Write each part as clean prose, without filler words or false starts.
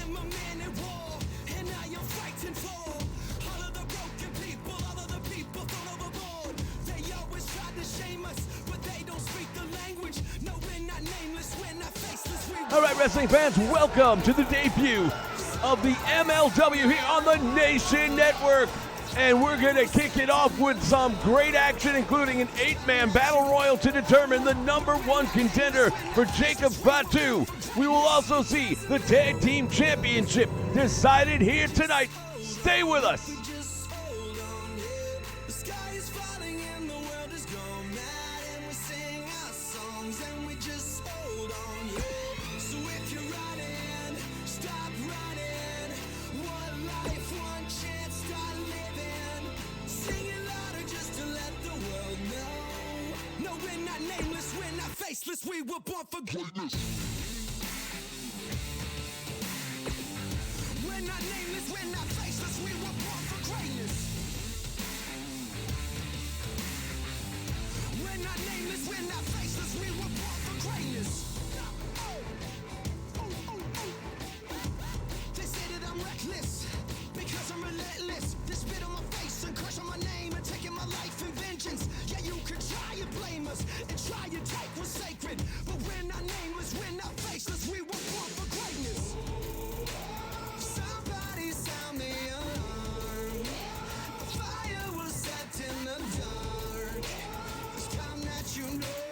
am a man at war, and I am fighting for all of the broken people, all of the people thrown overboard. They always try to shame us, but they don't speak the language. No, we're not nameless, we're not faceless. All right, wrestling fans, welcome to the debut of the MLW here on the Nation Network. And we're going to kick it off with some great action, including an 8-man battle royal to determine the #1 contender for Jacob Fatu. We will also see the Tag Team Championship decided here tonight. Stay with us. Faceless, we were born for greatness. We're not nameless, we're not faceless, we were born for greatness. We're not nameless, we're not faceless, we were born for greatness. They say that I'm reckless because I'm relentless. They spit on my face and curse on my name and taking my life in vengeance. Yeah, you can try and blame us and try and take what's sacred, but we're not nameless, we're not faceless, we were born for greatness. Somebody sound the alarm. The fire was set in the dark. It's time that you know.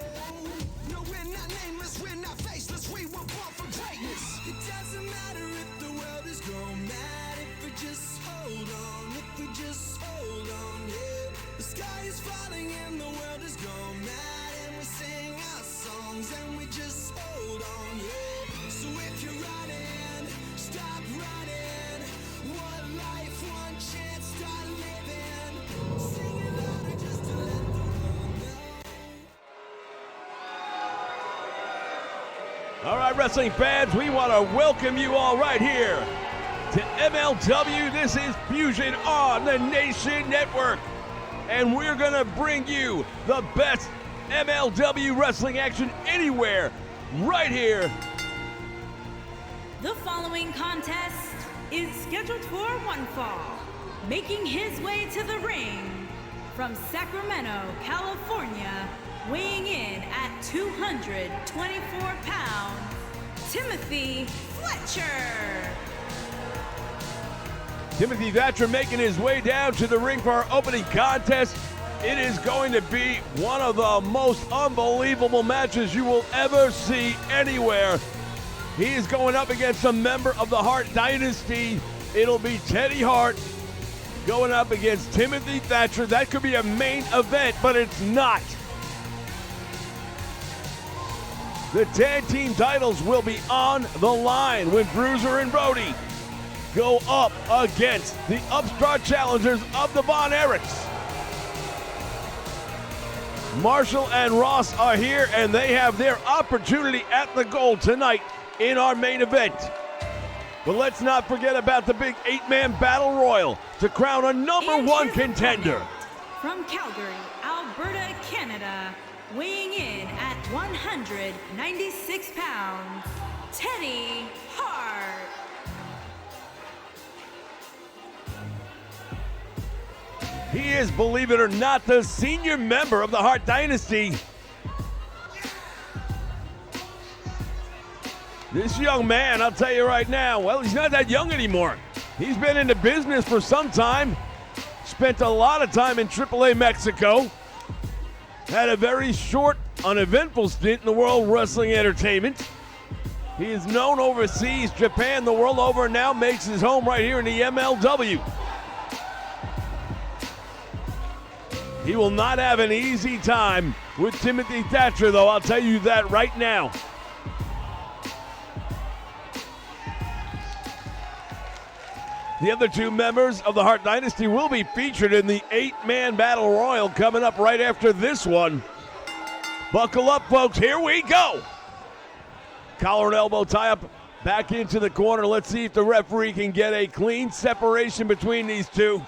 No, we're not nameless, we're not faceless, we were born for greatness. It doesn't matter if the world is going mad, if we just hold on, if we just hold on, yeah. The sky is falling and the world is going mad, and we sing our songs and we just hold on, yeah. So if you're running, stop running. One life, one chance, start living. Sing it louder just to let the world know. All right, wrestling fans, we want to welcome you all right here to MLW. This is Fusion on the Nation Network. And we're going to bring you the best MLW wrestling action anywhere, right here. The following contest is scheduled for one fall. Making his way to the ring from Sacramento, California, weighing in at 224 pounds, Timothy Fletcher. Timothy Thatcher making his way down to the ring for our opening contest. It is going to be one of the most unbelievable matches you will ever see anywhere. He is going up against a member of the Hart Dynasty. It'll be Teddy Hart going up against Timothy Thatcher. That could be a main event, but it's not. The tag team titles will be on the line when Bruiser and Brody go up against the upstart challengers of the Von Erichs. Marshall and Ross are here, and they have their opportunity at the goal tonight in our main event. But let's not forget about the big 8-man battle royal to crown a #1 contender. From Calgary, Alberta, Canada, weighing in at 196 pounds, Teddy Hart. He is, believe it or not, the senior member of the Hart Dynasty. This young man, I'll tell you right now, well, he's not that young anymore. He's been in the business for some time, spent a lot of time in AAA Mexico, had a very short, uneventful stint in the World Wrestling Entertainment. He is known overseas, Japan, the world over, and now makes his home right here in the MLW. He will not have an easy time with Timothy Thatcher, though, I'll tell you that right now. The other two members of the Hart Dynasty will be featured in the 8-man battle royal coming up right after this one. Buckle up, folks. Here we go. Collar and elbow tie up back into the corner. Let's see if the referee can get a clean separation between these two.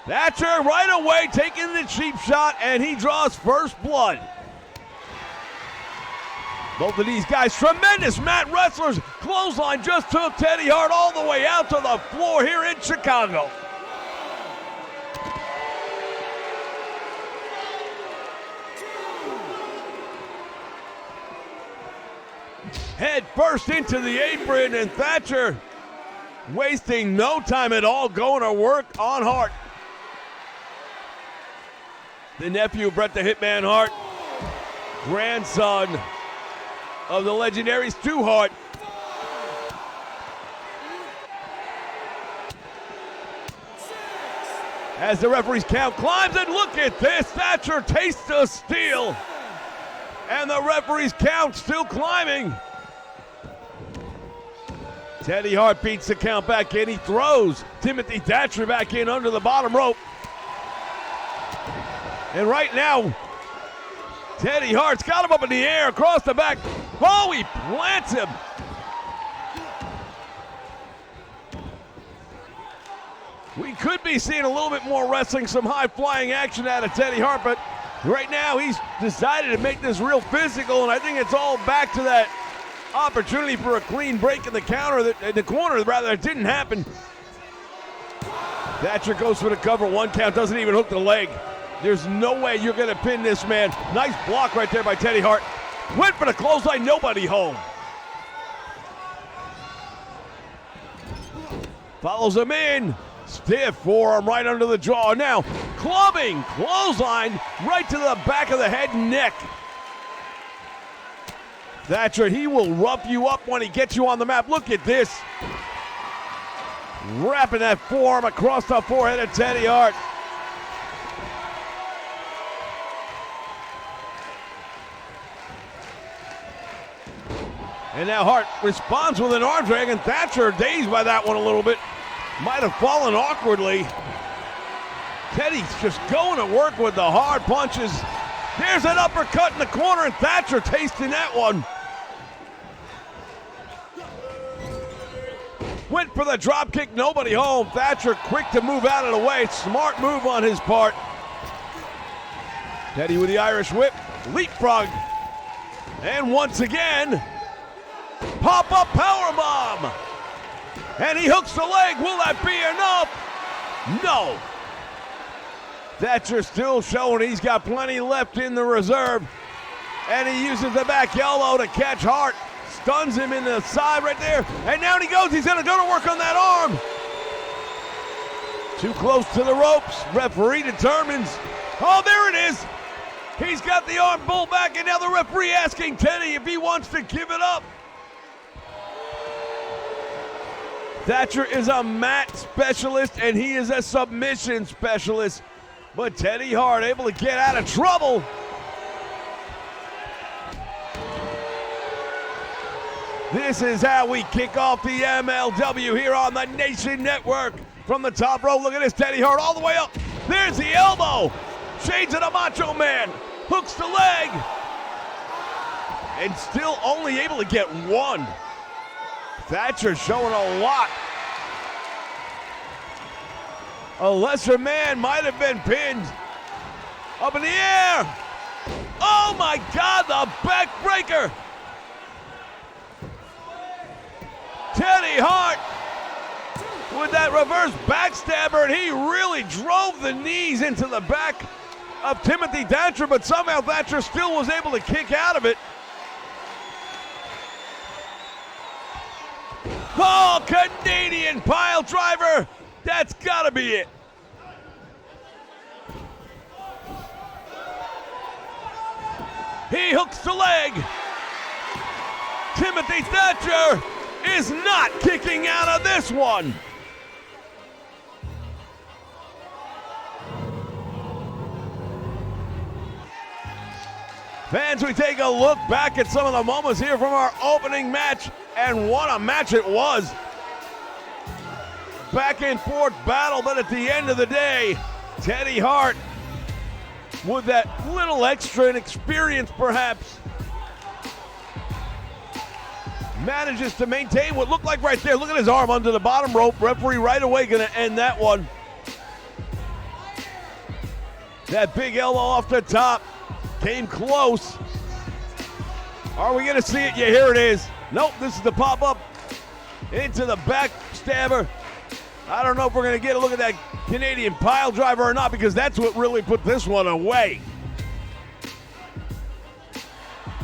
Thatcher right away taking the cheap shot, and he draws first blood. Both of these guys, tremendous mat wrestlers. Clothesline just took Teddy Hart all the way out to the floor here in Chicago. Head first into the apron, and Thatcher wasting no time at all, going to work on Hart. The nephew of Bret the Hitman Hart, grandson of the legendary Stu Hart. As the referee's count climbs, and look at this, Thatcher tastes the steel. And the referee's count still climbing. Teddy Hart beats the count back in. He throws Timothy Thatcher back in under the bottom rope. And right now, Teddy Hart's got him up in the air across the back. Oh, he plants him. We could be seeing a little bit more wrestling, some high-flying action out of Teddy Hart, but right now he's decided to make this real physical, and I think it's all back to that opportunity for a clean break in the corner that didn't happen. Thatcher goes for the cover, 1 count, doesn't even hook the leg. There's no way you're going to pin this man. Nice block right there by Teddy Hart. Went for the clothesline, nobody home. Follows him in. Stiff forearm right under the jaw. Now, clubbing, clothesline right to the back of the head and neck. Thatcher, he will rough you up when he gets you on the map. Look at this. Wrapping that forearm across the forehead of Teddy Hart. And now Hart responds with an arm drag, and Thatcher, dazed by that one a little bit, might have fallen awkwardly. Teddy's just going to work with the hard punches. There's an uppercut in the corner, and Thatcher tasting that one. Went for the drop kick, nobody home. Thatcher quick to move out of the way. Smart move on his part. Teddy with the Irish whip, leapfrog. And once again, pop-up powerbomb. And he hooks the leg. Will that be enough? No. Thatcher still showing he's got plenty left in the reserve. And he uses the back elbow to catch Hart. Stuns him in the side right there. And now he goes. He's going to go to work on that arm. Too close to the ropes. Referee determines. Oh, there it is. He's got the arm pulled back, and now the referee asking Teddy if he wants to give it up. Thatcher is a mat specialist, and he is a submission specialist. But Teddy Hart able to get out of trouble. This is how we kick off the MLW here on the Nation Network. From the top rope, look at this, Teddy Hart all the way up. There's the elbow. Shades of the Macho Man. Hooks the leg. And still only able to get one. Thatcher showing a lot. A lesser man might have been pinned. Up in the air. Oh my God, the backbreaker. Teddy Hart with that reverse backstabber, and he really drove the knees into the back of Timothy Thatcher, but somehow Thatcher still was able to kick out of it. Oh, Canadian pile driver. That's got to be it. He hooks the leg. Timothy Thatcher is not kicking out of this one. Fans, we take a look back at some of the moments here from our opening match, and what a match it was. Back and forth battle, but at the end of the day, Teddy Hart, with that little extra experience perhaps, manages to maintain what looked like right there. Look at his arm under the bottom rope. Referee right away going to end that one. That big elbow off the top came close. Are we going to see it? Yeah, here it is. Nope, this is the pop-up into the backstabber. I don't know if we're going to get a look at that Canadian pile driver or not, because that's what really put this one away.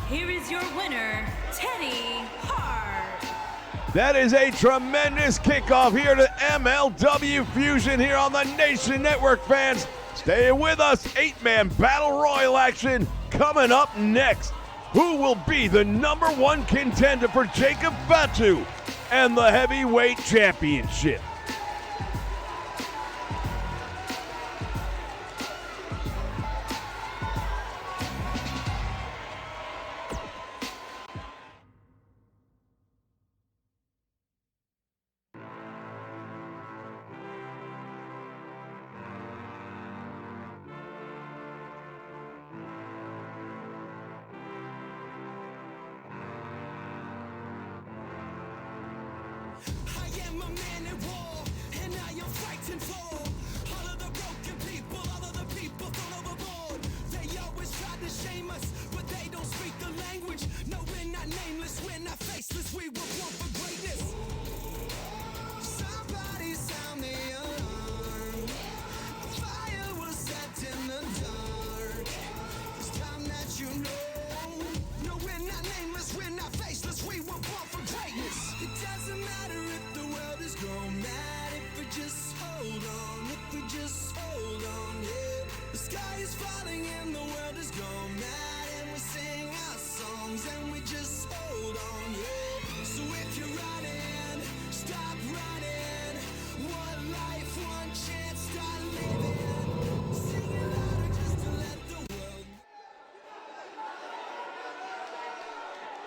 Here is your winner, Teddy Hart. That is a tremendous kickoff here to MLW Fusion here on the Nation Network, fans. Stay with us. 8-man Battle Royal action coming up next. Who will be the #1 contender for Jacob Fatu and the Heavyweight Championship? I am a man at war, and I am fighting for all of the broken people, all of the people thrown overboard. They always try to shame us, but they don't speak the language. No, we're not nameless, we're not faceless, we were born for greatness. Somebody sound the alarm. A fire was set in the dark. It's time that you know. No, we're not nameless, we're not faceless, we were born for greatness. It doesn't matter if the world is gone mad, if we just hold on, if we just hold on, yeah. The sky is falling and the world is gone mad, and we sing our songs and we just hold on, yeah. So if you're running, stop running. One life, one chance, start living. Sing it louder just to let the world.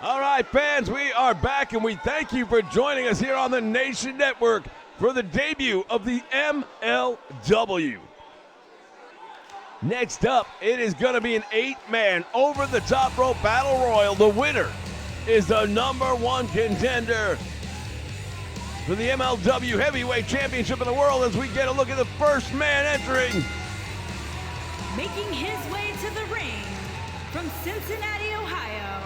All right, fans, we are back, and we thank you for joining us here on the Nation Network for the debut of the MLW. Next up, it is going to be an 8-man over-the-top rope battle royal. The winner is the #1 contender for the MLW Heavyweight Championship in the world, as we get a look at the first man entering. Making his way to the ring from Cincinnati, Ohio,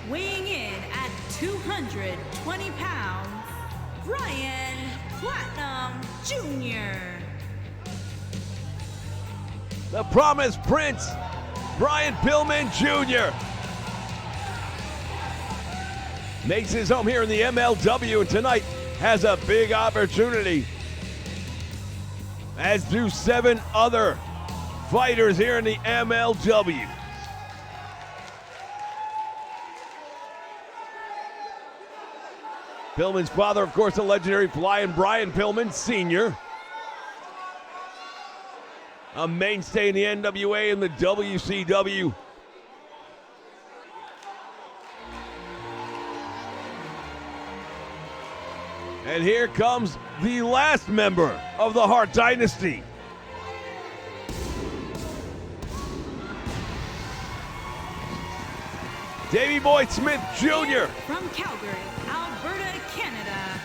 weighing in at 220 pounds, Brian Platinum Jr. The Promised Prince, Brian Pillman Jr. makes his home here in the MLW, and tonight has a big opportunity, as do 7 other fighters here in the MLW. Pillman's father, of course, the legendary Flying Brian Pillman Sr., a mainstay in the NWA and the WCW. And here comes the last member of the Hart Dynasty. Davey Boy Smith Jr. From Calgary, Alberta, Canada,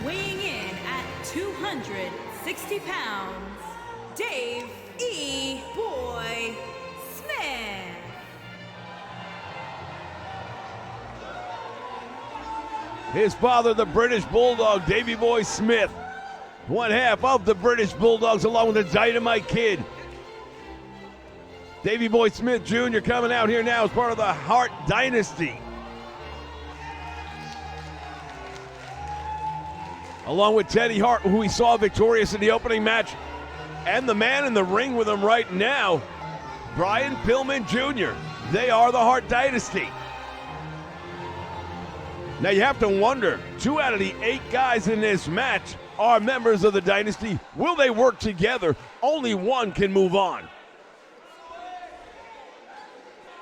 weighing in at 260 pounds, Dave E. Boy Smith. His father, the British Bulldog, Davey Boy Smith. One half of the British Bulldogs, along with the Dynamite Kid. Davey Boy Smith Jr. coming out here now as part of the Hart Dynasty. Along with Teddy Hart, who we saw victorious in the opening match, and the man in the ring with him right now, Brian Pillman Jr. They are the Hart Dynasty. Now you have to wonder, 2 out of the 8 guys in this match are members of the Dynasty. Will they work together? Only one can move on.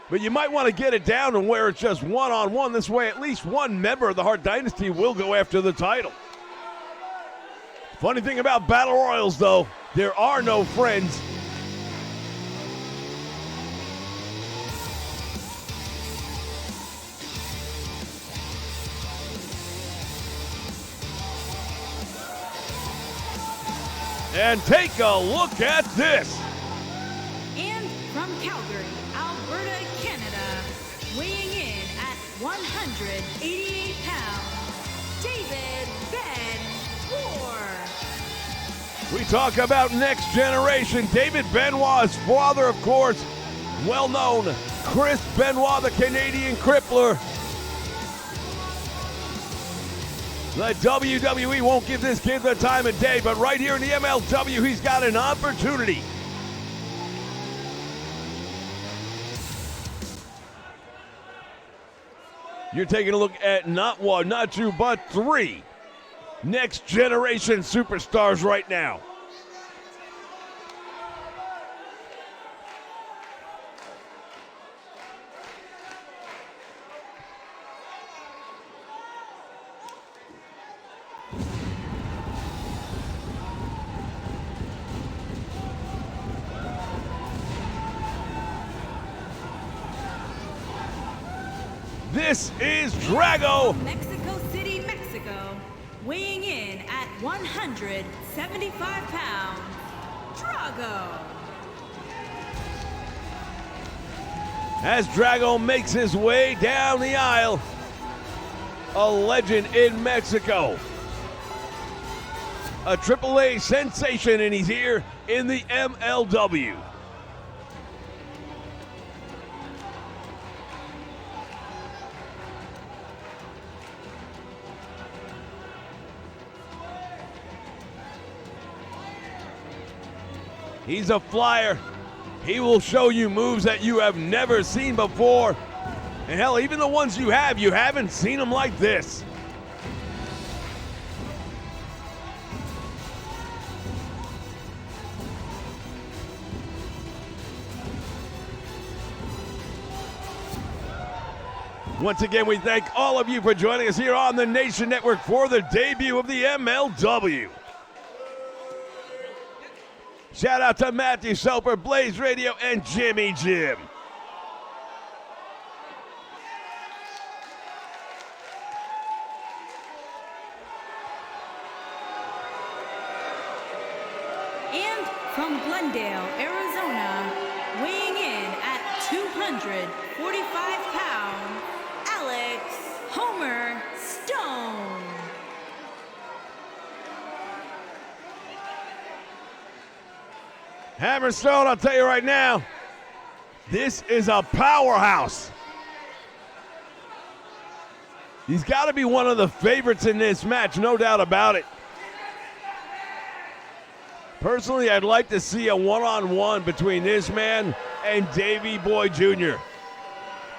But you might want to get it down to where it's just one-on-one. This way, at least one member of the Hart Dynasty will go after the title. Funny thing about Battle Royals, though, there are no friends. And take a look at this. And from Calgary, Alberta, Canada, weighing in at 188 pounds, David Ben War. We talk about next generation. David Benoit's father, of course, well-known Chris Benoit, the Canadian crippler. The WWE won't give this kid the time of day, but right here in the MLW, he's got an opportunity. You're taking a look at not one, not two, but three next generation superstars right now. This is Drago. Mexico City, Mexico, weighing in at 175 pounds, Drago. As Drago makes his way down the aisle, a legend in Mexico. A AAA sensation, and he's here in the MLW. He's a flyer. He will show you moves that you have never seen before. And hell, even the ones you haven't seen them like this. Once again, we thank all of you for joining us here on the Nation Network for the debut of the MLW. Shout out to Matthew Soper, Blaze Radio, and Jimmy Jim. And from Glendale, Arizona, weighing in at 245 pounds, Alex Homer Stone. Hammerstone, I'll tell you right now, this is a powerhouse. He's got to be one of the favorites in this match, no doubt about it. Personally, I'd like to see a one-on-one between this man and Davey Boy Jr.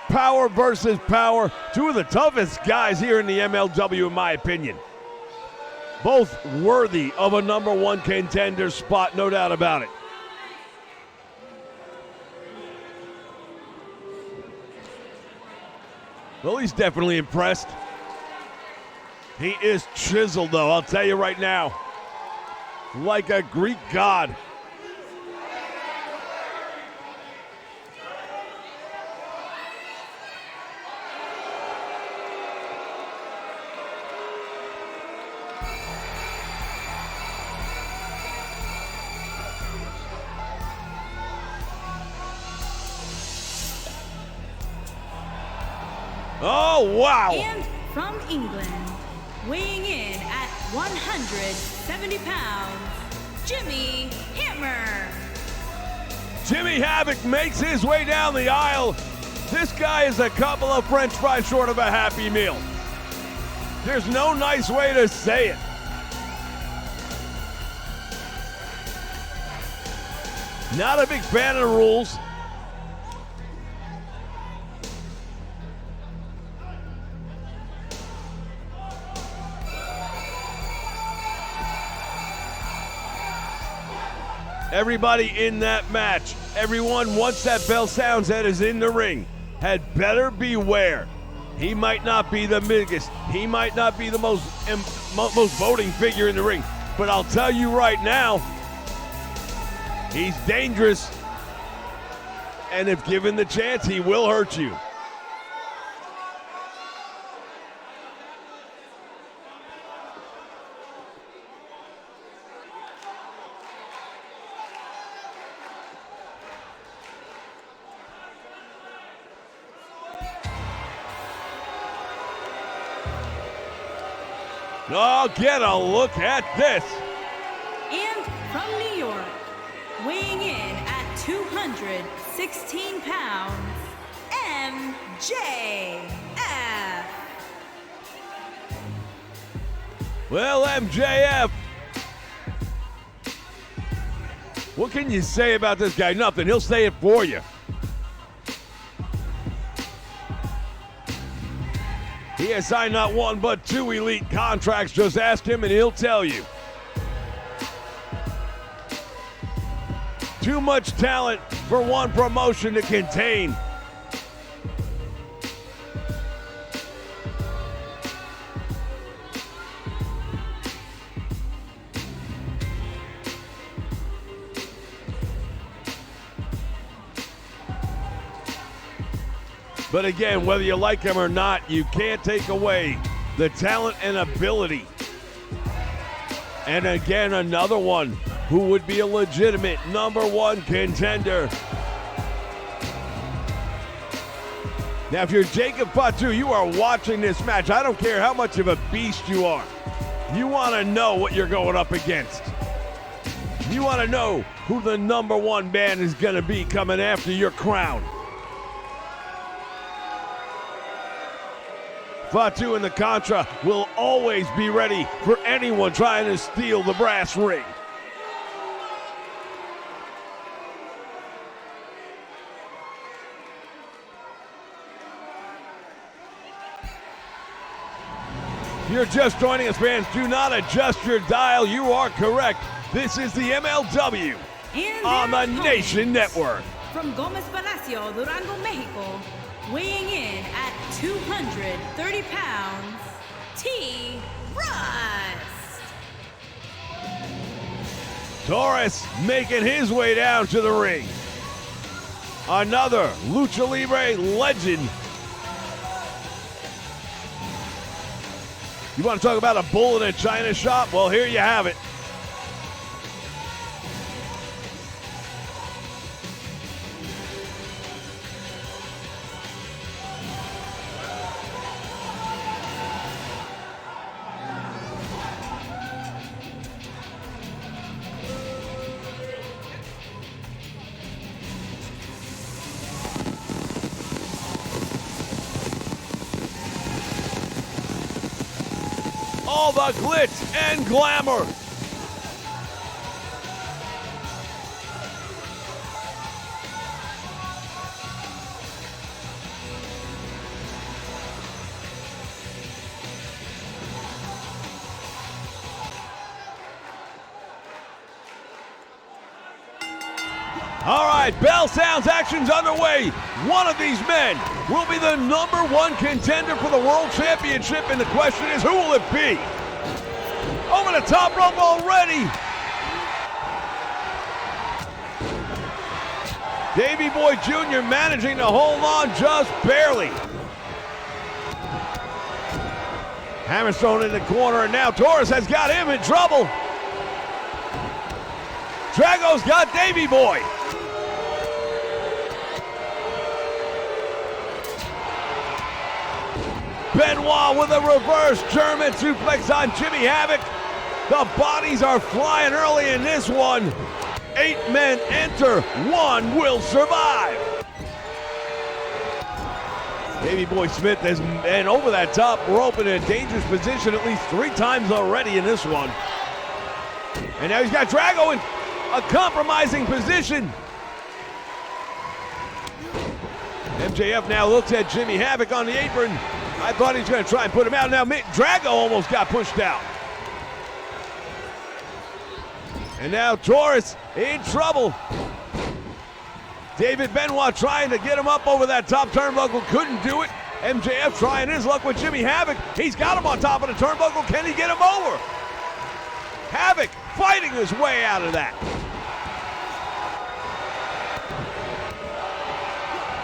Power versus power, two of the toughest guys here in the MLW, in my opinion. Both worthy of a number one contender spot, no doubt about it. Well, he's definitely impressed. He is chiseled, though, I'll tell you right now. Like a Greek god. Oh, wow. And from England, weighing in at 170 pounds, Jimmy Hammer. Jimmy Havoc makes his way down the aisle. This guy is a couple of French fries short of a Happy Meal. There's no nice way to say it. Not a big fan of the rules. Everybody in that match, everyone, once that bell sounds that is in the ring, had better beware. He might not be the biggest. He might not be the most voting figure in the ring. But I'll tell you right now, he's dangerous. And if given the chance, he will hurt you. Oh, get a look at this. And from New York, weighing in at 216 pounds, MJF. Well, MJF, what can you say about this guy? Nothing. He'll say it for you. He has signed not one but two elite contracts. Just ask him and he'll tell you. Too much talent for one promotion to contain. But again, whether you like him or not, you can't take away the talent and ability. And again, another one who would be a legitimate number one contender. Now, if you're Jacob Fatu, you are watching this match. I don't care how much of a beast you are. You want to know what you're going up against. You want to know who the number one man is going to be coming after your crown. Fatu and the Contra will always be ready for anyone trying to steal the brass ring. If you're just joining us, fans, do not adjust your dial. You are correct. This is the MLW And on the their Nation opponent, Network. From Gomez Palacio, Durango, Mexico, weighing in at 230 pounds, T. Rust. Torres making his way down to the ring. Another Lucha Libre legend. You want to talk about a bull in a china shop? Well, here you have it. All the glitz and glamour. All right, bell sounds, action's underway. One of these men will be the number one contender for the World Championship, and the question is, who will it be? Over the top rope already. Davey Boy Jr. managing to hold on just barely. Hammerstone in the corner, and now Torres has got him in trouble. Drago's got Davey Boy. Benoit with a reverse German suplex on Jimmy Havoc. The bodies are flying early in this one. 8 men enter, 1 will survive. Davey Boy Smith has been over that top rope in a dangerous position at least 3 times already in this one. And now he's got Drago in a compromising position. MJF now looks at Jimmy Havoc on the apron. I thought he was going to try and put him out. Now Drago almost got pushed out. And now Torres in trouble. David Benoit trying to get him up over that top turnbuckle. Couldn't do it. MJF trying his luck with Jimmy Havoc. He's got him on top of the turnbuckle. Can he get him over? Havoc fighting his way out of that.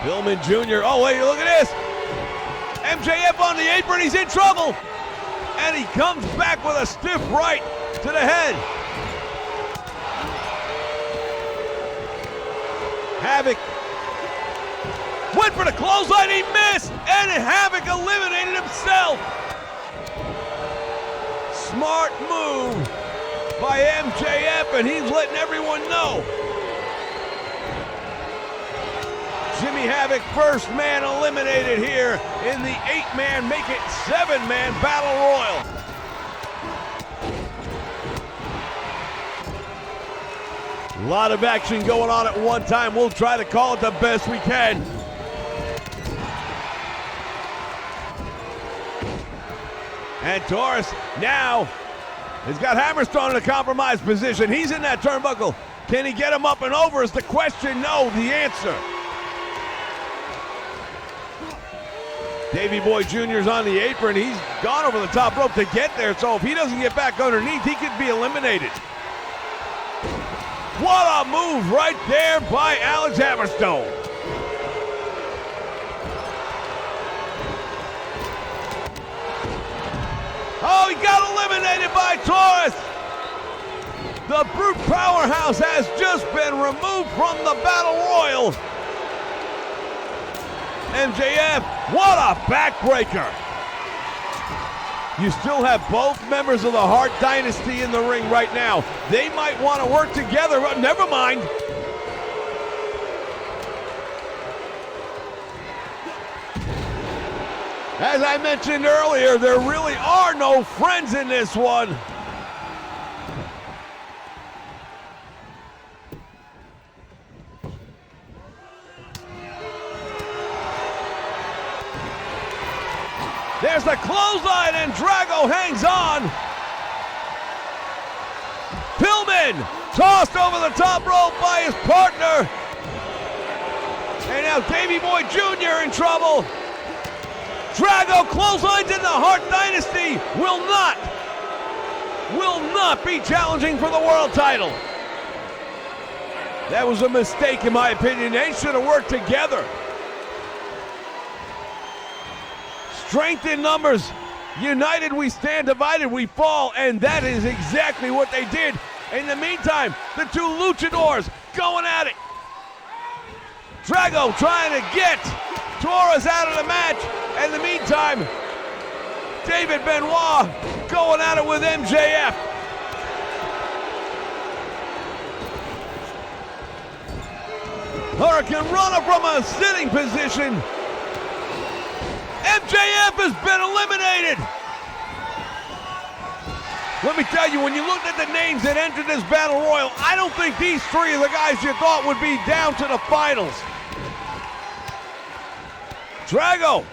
Pillman Jr. Oh, wait, look at this. MJF on the apron. He's in trouble. And he comes back with a stiff right to the head. Havoc went for the clothesline. He missed. And Havoc eliminated himself. smart move by MJF, and he's letting everyone know. Jimmy Havoc, first man eliminated here in the 8-man, make it 7-man Battle Royal. A lot of action going on at one time. We'll try to call it the best we can. And Taurus now has got Hammerstone in a compromised position. He's in that turnbuckle. Can he get him up and over is the question. No, the answer. Davey Boy Jr.'s on the apron. He's gone over the top rope to get there, so if he doesn't get back underneath, he could be eliminated. What a move right there by Alex Hammerstone. Oh, he got eliminated by Taurus. The Brute Powerhouse has just been removed from the Battle Royal. MJF, what a backbreaker. You still have both members of the Hart Dynasty in the ring right now. They might want to work together, but never mind. As I mentioned earlier, there really are no friends in this one. There's the clothesline, and Drago hangs on. Pillman tossed over the top rope by his partner. And now Davey Boy Jr. in trouble. Drago clotheslines in the Hart Dynasty will not be challenging for the world title. That was a mistake in my opinion. They should have worked together. Strength in numbers. United we stand, divided we fall, and that is exactly what they did. In the meantime, the two luchadors going at it. Drago trying to get Taurus out of the match. In the meantime, David Benoit going at it with MJF. Hurricane Runner from a sitting position. MJF has been eliminated. Let me tell you, when you looked at the names that entered this Battle Royal, I don't think these three are the guys you thought would be down to the finals. Drago,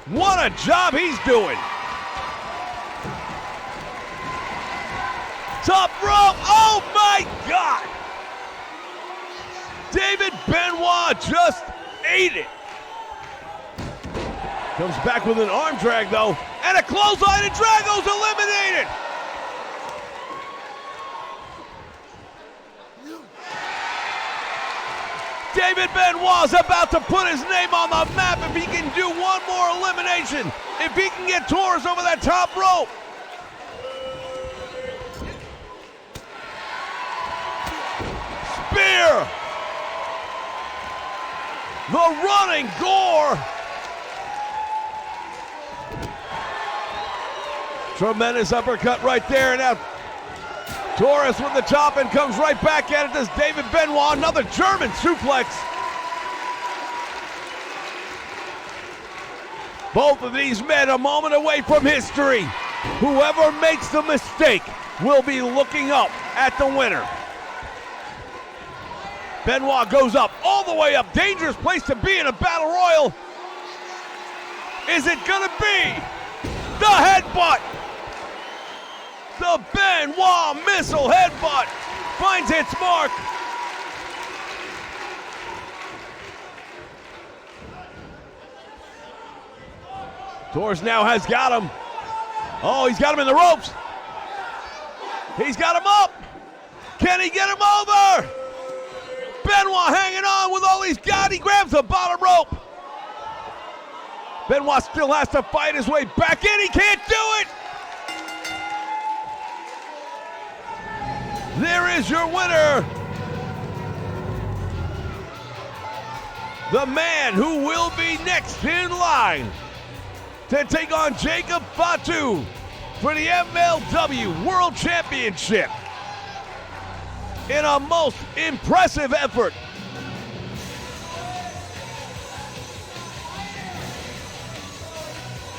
what a job he's doing. Top rope, oh my God. David Benoit just ate it. Comes back with an arm drag though, and a clothesline, and Drago's eliminated. David Benoit's about to put his name on the map if he can do one more elimination. If he can get Taurus over that top rope. Spear. The running gore. Tremendous uppercut right there, and now Taurus with the chop and comes right back at it. Does David Benoit, another German suplex. Both of these men a moment away from history. Whoever makes the mistake will be looking up at the winner. Benoit goes up, all the way up. Dangerous place to be in a Battle Royal. Is it gonna be the headbutt? The Benoit missile headbutt finds its mark. Taurus now has got him. Oh, he's got him in the ropes. He's got him up. Can he get him over? Benoit hanging on with all he's got. He grabs the bottom rope. Benoit still has to fight his way back in. He can't do it. There is your winner. The man who will be next in line to take on Jacob Fatu for the MLW World Championship in a most impressive effort.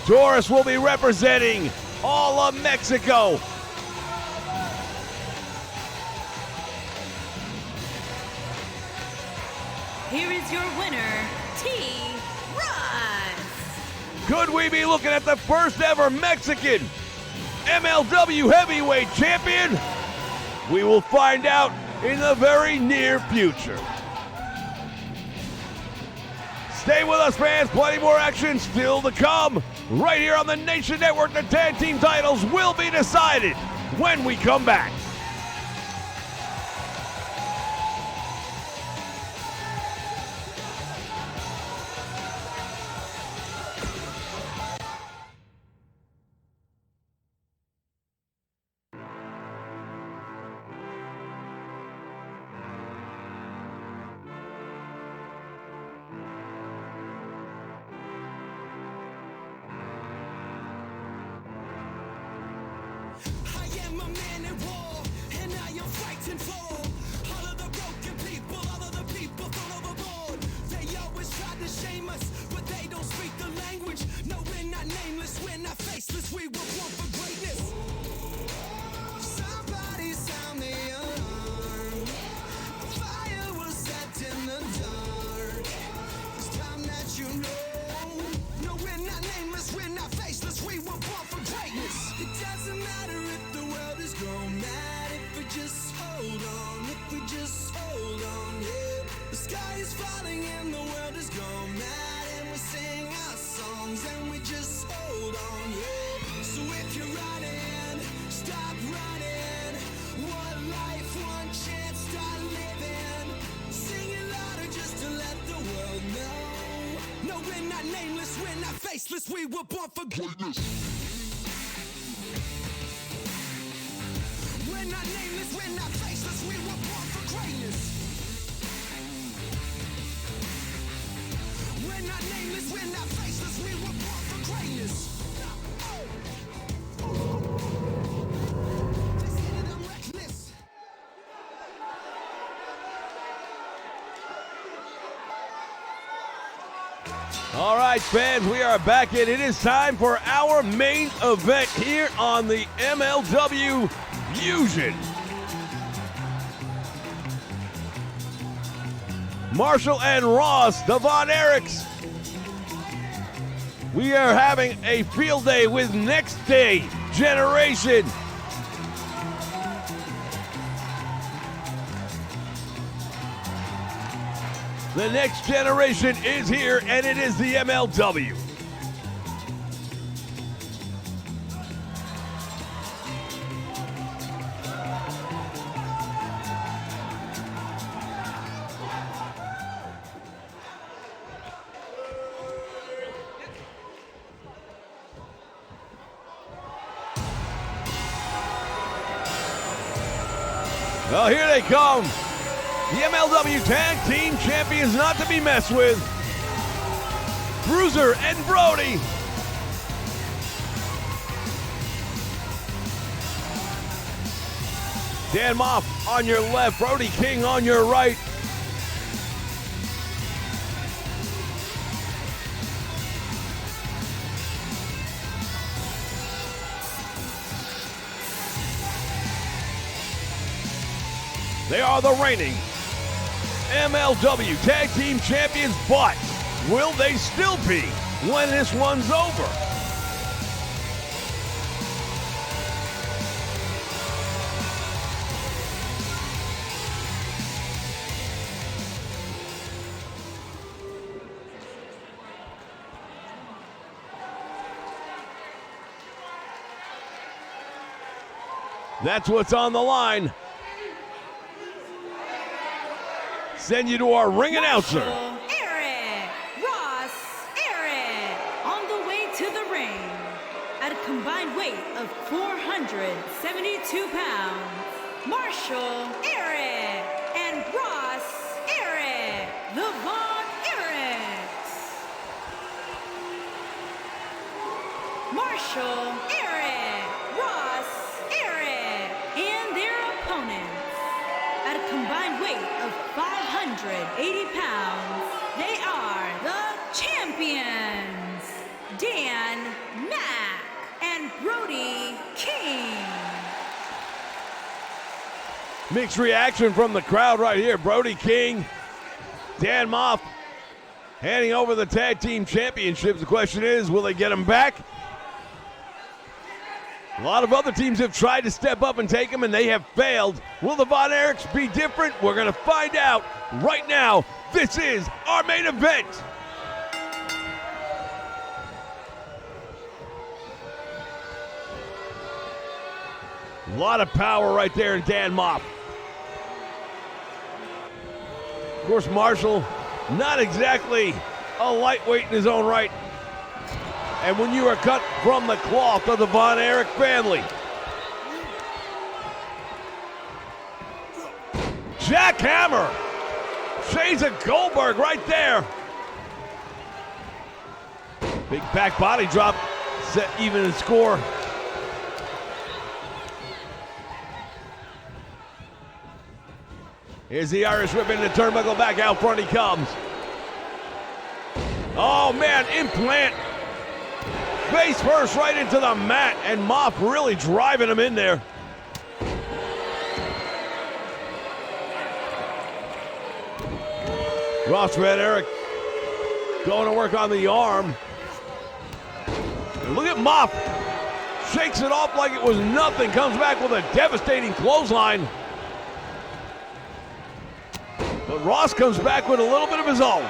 Taurus will be representing all of Mexico. Here is your winner, T-Russ. Could we be looking at the first ever Mexican MLW Heavyweight Champion? We will find out in the very near future. Stay with us, fans. Plenty more action still to come. Right here on the Nation Network, the tag team titles will be decided when we come back. I am a man at war, and I am fighting for all of the broken people, all of the people thrown overboard. They always try to shame us, but they don't speak the language. No, we're not nameless, we're not faceless, we were born for greatness. Somebody sound the alarm. Fire was set in the dark. It's time that you know. No, we're not nameless, we're not faceless, we were born for greatness. It doesn't matter if the world is gone mad, if we just hold on, if we just hold on, yeah. The sky is falling and the world is gone mad, and we sing our songs and we just hold on, yeah. So if you're running, stop running. One life, one chance, start living. Sing it louder just to let the world know. No, we're not nameless, we're not faceless, we were born for greatness. We're not nameless, we're not faceless, we were born for greatness. We're not nameless, we're not faceless, we were born for greatness. They say that I'm reckless. All right, fans, we are back in. It is time for our main event here on the MLW Fusion. Marshall and Ross, the Von Erichs. We are having a field day with Next Day Generation. The next generation is here, and it is the MLW. Well, here they come. The MLW Tag Team Champions not to be messed with. Bruiser and Brody. Dan Moff on your left, Brody King on your right. They are the reigning MLW Tag Team Champions, but will they still be when this one's over? That's what's on the line. Send you to our ring announcer. Eric Ross Eric on the way to the ring at a combined weight of 472 pounds. Marshall Eric and Ross Eric, the Von Erichs. Marshall Eric Ross, Eric, and their opponents. At a combined weight of 580 pounds, they are the champions, Dan Mack and Brody King. Mixed reaction from the crowd right here. Brody King, Dan Moff handing over the tag team championships. The question is, will they get them back? A lot of other teams have tried to step up and take them, and they have failed. Will the Von Erichs be different? We're going to find out right now. This is our main event. A lot of power right there in Dan Moff. Of course, Marshall, not exactly a lightweight in his own right. And when you are cut from the cloth of the Von Erich family. Jackhammer. Shades of Goldberg right there. Big back body drop, set even in score. Here's the Irish whip into the turnbuckle, back out front he comes. Oh man, implant. Face first right into the mat, and Moff really driving him in there. Ross Von Erich going to work on the arm. And look at Moff. Shakes it off like it was nothing. Comes back with a devastating clothesline. But Ross comes back with a little bit of his own.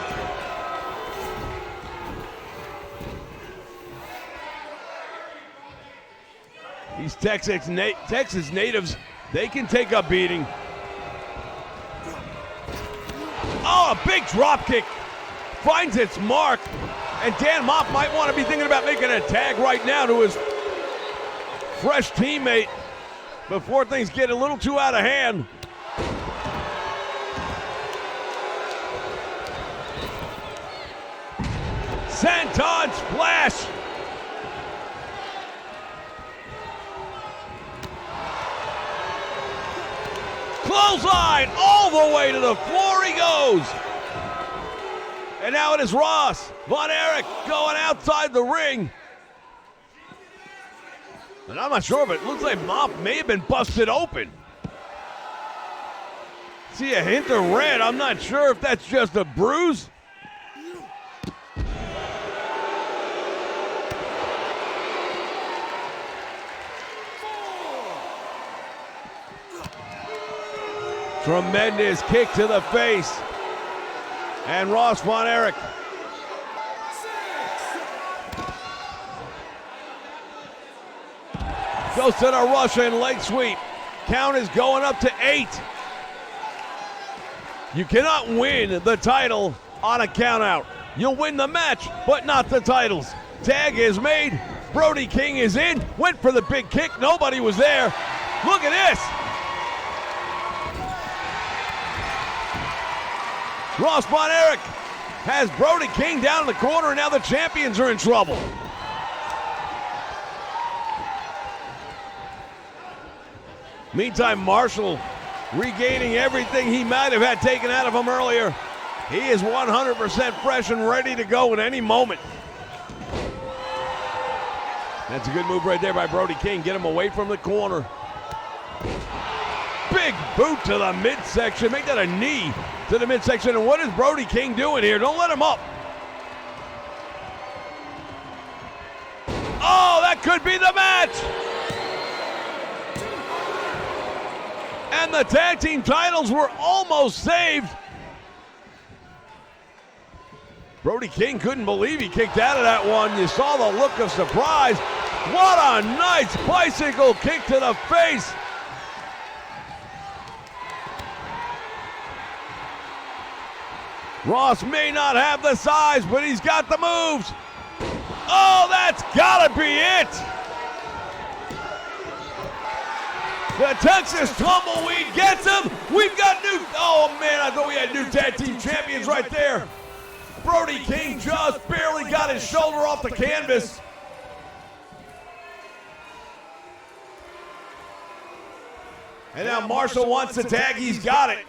These Texas natives, they can take a beating. Oh, a big drop kick. Finds its mark. And Dan Moff might want to be thinking about making a tag right now to his fresh teammate before things get a little too out of hand. Senton splash. Clothesline all the way to the floor he goes. And now it is Ross Von Erich going outside the ring. And I'm not sure, but it looks like Moff may have been busted open. See a hint of red. I'm not sure if that's just a bruise. Tremendous kick to the face. And Ross Von Erich goes to the Russian leg sweep. Count is going up to 8. You cannot win the title on a count out. You'll win the match, but not the titles. Tag is made. Brody King is in. Went for the big kick. Nobody was there. Look at this. Ross Von Erich has Brody King down in the corner, and now the champions are in trouble. Meantime, Marshall regaining everything he might have had taken out of him earlier. He is 100% fresh and ready to go at any moment. That's a good move right there by Brody King. Get him away from the corner. Big boot to the midsection. Make that a knee to the midsection. And what is Brody King doing here? Don't let him up. Oh, that could be the match. And the tag team titles were almost saved. Brody King couldn't believe he kicked out of that one. You saw the look of surprise. What a nice bicycle kick to the face. Ross may not have the size, but he's got the moves. Oh, that's gotta be it. The Texas Tumbleweed gets him. We've got new, oh man, I thought we had new tag team champions right there. Brody King just barely got his shoulder off the canvas. And now Marshall wants the tag. He's got it.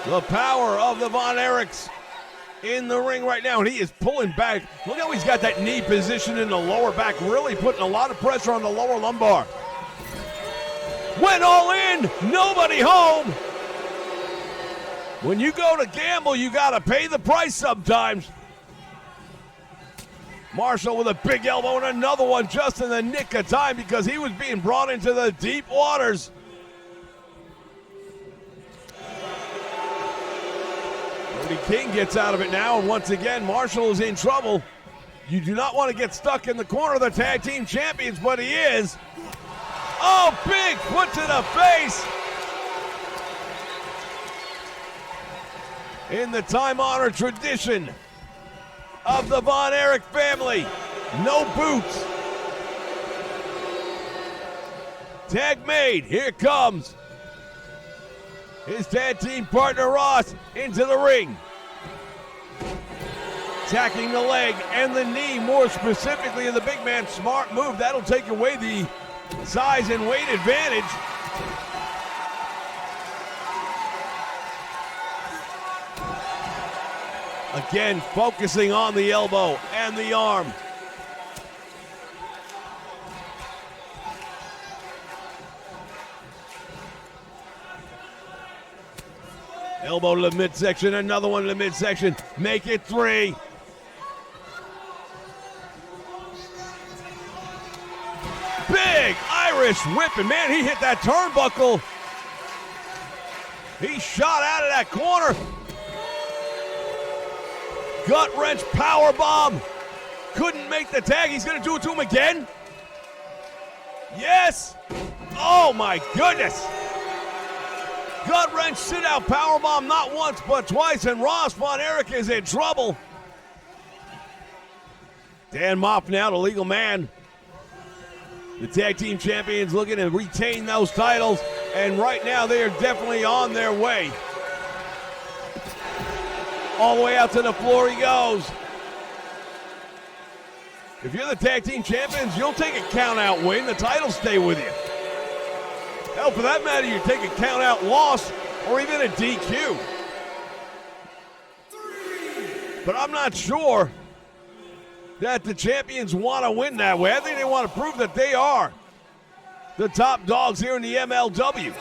The power of the Von Erichs in the ring right now, and he is pulling back. Look how he's got that knee positioned in the lower back, really putting a lot of pressure on the lower lumbar. Went all in, nobody home. When you go to gamble, you got to pay the price sometimes. Marshall with a big elbow and another one just in the nick of time because he was being brought into the deep waters. Brody King gets out of it now, and once again, Marshall is in trouble. You do not want to get stuck in the corner of the tag team champions, but he is. Oh, big foot to the face. In the time-honored tradition of the Von Erich family, no boots. Tag made, here comes his tag team partner Ross into the ring. Attacking the leg and the knee, more specifically of the big man. Smart move, that'll take away the size and weight advantage. Again, focusing on the elbow and the arm. Elbow to the midsection, another one to the midsection. Make it 3. Big Irish whip, and man, he hit that turnbuckle. He shot out of that corner. Gut wrench power bomb. Couldn't make the tag. He's going to do it to him again. Yes. Oh my goodness. Gut wrench sit out power bomb not once but twice, and Ross Von Erich is in trouble. Dan Moff now, the legal man. The tag team champions looking to retain those titles, and right now they are definitely on their way. All the way out to the floor he goes. If you're the tag team champions, you'll take a count-out win. The titles stay with you. Hell, for that matter, you take a count-out loss or even a DQ. But I'm not sure that the champions want to win that way. I think they want to prove that they are the top dogs here in the MLW.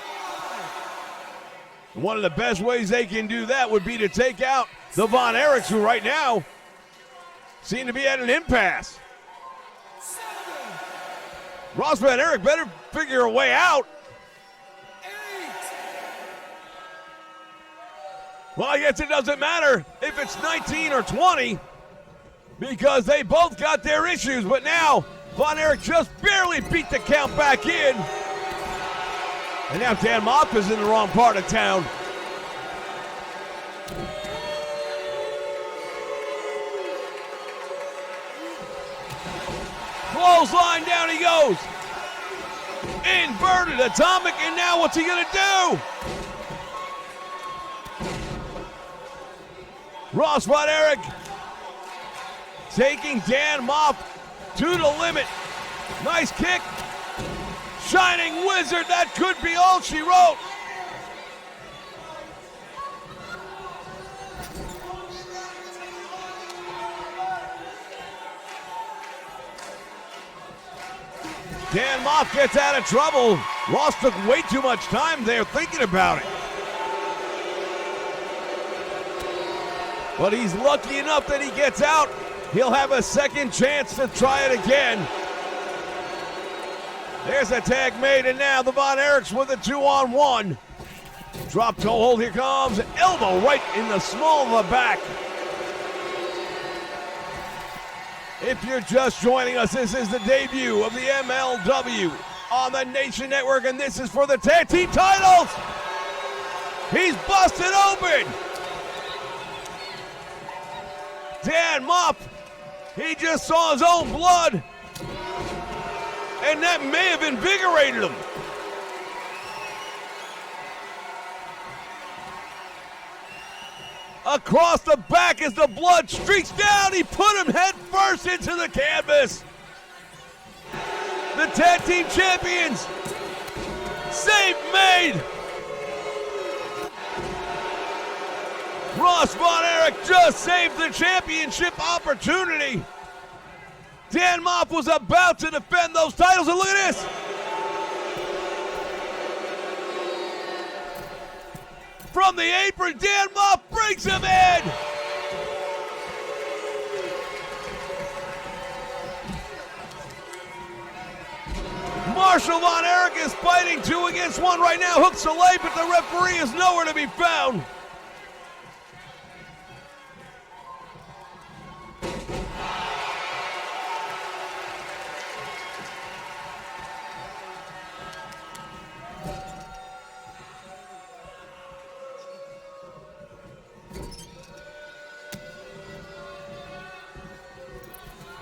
And one of the best ways they can do that would be to take out the Von Erichs, who right now seem to be at an impasse. Ross Von Erich better figure a way out. Well, I guess it doesn't matter if it's 19 or 20 because they both got their issues, but now Von Erich just barely beat the count back in. And now Dan Moff is in the wrong part of town. Clothesline, down he goes. Inverted atomic, and now what's he gonna do? Ross Von Erich taking Dan Moff to the limit. Nice kick. Shining Wizard, that could be all she wrote. Dan Moff gets out of trouble. Ross took way too much time there thinking about it. But he's lucky enough that he gets out. He'll have a second chance to try it again. There's a tag made, and now the Von Erichs with a 2-on-1. Drop toe hold, here comes. Elbow right in the small of the back. If you're just joining us, this is the debut of the MLW on the Nation Network, and this is for the tag team titles. He's busted open. Dan Moff, he just saw his own blood, and that may have invigorated him. across the back as the blood streaks down. He put him head first into the canvas. The tag team champions. Save made. Ross Von Erich just saved the championship opportunity. Dan Moff was about to defend those titles, and look at this. From the apron, Dan Moff brings him in. Marshall Von Erich is fighting 2 against 1 right now. Hooks the leg, but the referee is nowhere to be found.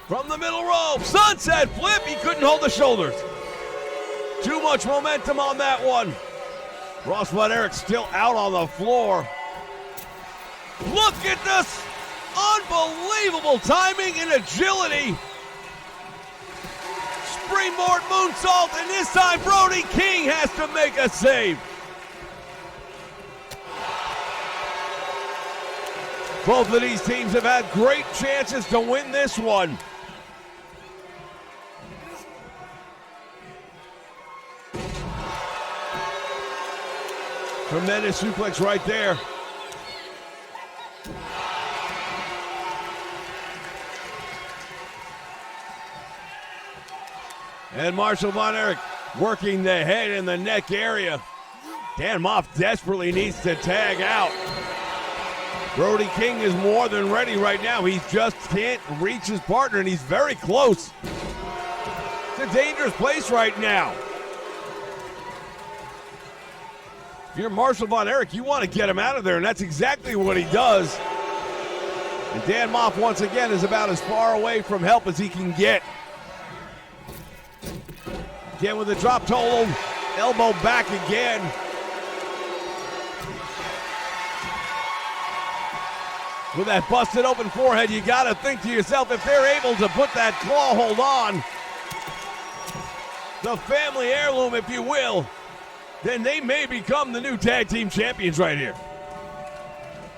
From the middle rope, sunset flip. He couldn't hold the shoulders. Too much momentum on that one. Ross Von Erich still out on the floor. Look at this unbelievable timing and agility. Springboard moonsault, and this time Brody King has to make a save. Both of these teams have had great chances to win this one. Tremendous suplex right there. And Marshall Von Erich working the head and the neck area. Dan Moff desperately needs to tag out. Brody King is more than ready right now. He just can't reach his partner, and he's very close. It's a dangerous place right now. If you're Marshall Von Erich, you want to get him out of there, and that's exactly what he does. And Dan Moff, once again, is about as far away from help as he can get. Again with the drop toe hold, elbow back again. With that busted open forehead, you got to think to yourself, if they're able to put that claw hold on, the family heirloom, if you will, then they may become the new tag team champions right here.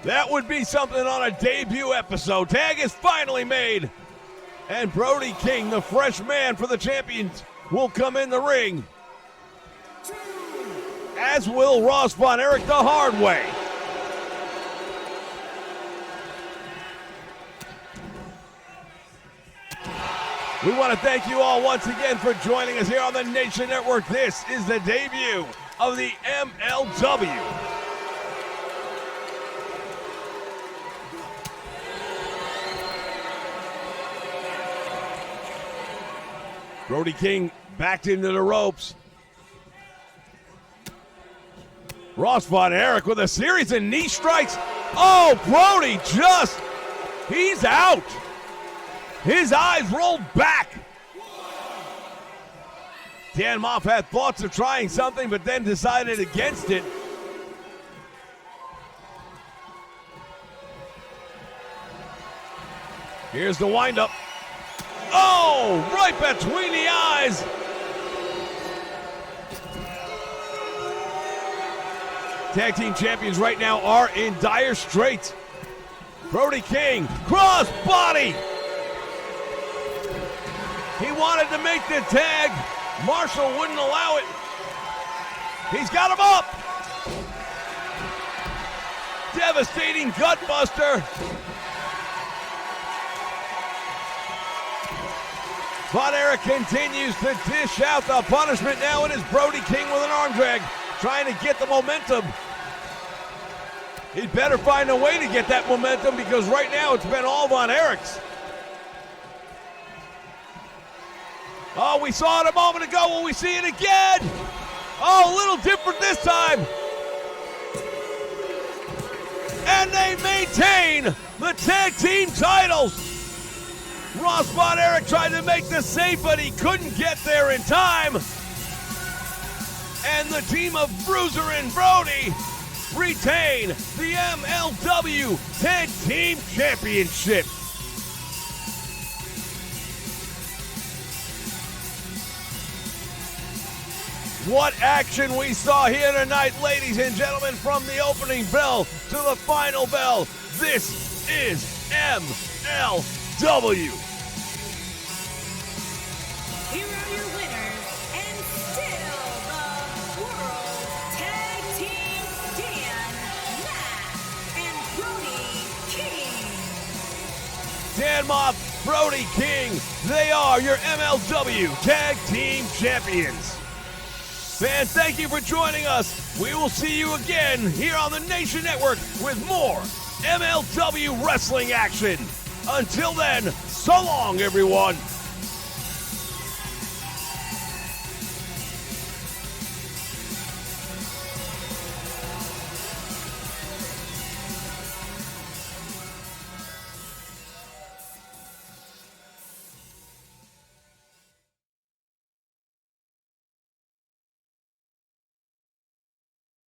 That would be something on a debut episode. Tag is finally made, and Brody King, the fresh man for the champions, will come in the ring, as will Ross Von Erich the hard way. We want to thank you all once again for joining us here on the Nation Network. This is the debut of the MLW. Brody King backed into the ropes. Ross Von Erich with a series of knee strikes. Oh, Brody he's out. His eyes rolled back. Dan Moff had thoughts of trying something, but then decided against it. Here's the windup. Oh, right between the eyes. Tag team champions right now are in dire straits. Brody King, cross body. He wanted to make the tag. Marshall wouldn't allow it. He's got him up. Devastating gutbuster. Von Erich continues to dish out the punishment. Now it is Brody King with an arm drag, trying to get the momentum. He'd better find a way to get that momentum, because right now it's been all Von Erich's. Oh, we saw it a moment ago. Will we see it again? Oh, a little different this time. And they maintain the tag team titles. Ross Von Erich tried to make the save, but he couldn't get there in time. And the team of Bruiser and Brody retain the MLW Tag Team Championship. What action we saw here tonight, ladies and gentlemen, from the opening bell to the final bell. This is MLW. Here are your winners, and still the World Tag Team Dan, Matt, and Brody King. Dan Moff, Brody King, they are your MLW Tag Team Champions. Fans, thank you for joining us. We will see you again here on the Nation Network with more MLW wrestling action. Until then, so long, everyone.